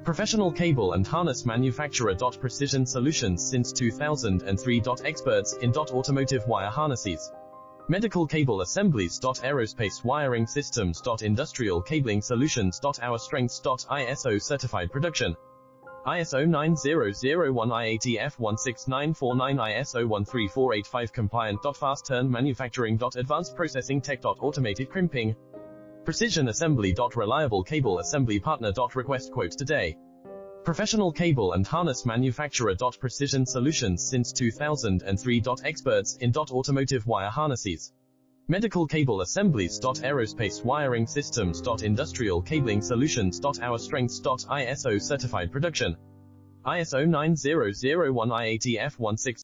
Professional cable and harness manufacturer. Precision solutions since 2003. Experts in automotive wire harnesses, medical cable assemblies. Aerospace wiring systems. Industrial cabling solutions. Our strengths. ISO certified production. ISO 9001 IATF 16949 ISO 13485 compliant. Fast turn manufacturing. Advanced processing tech. Automated crimping. Precision assembly. Reliable cable assembly partner. Request quote today. Professional cable and harness manufacturer. Precision solutions since 2003. Experts in automotive wire harnesses, medical cable assemblies. Aerospace wiring systems. Industrial cabling solutions. Our strengths. ISO certified production. ISO 9001 IATF 16949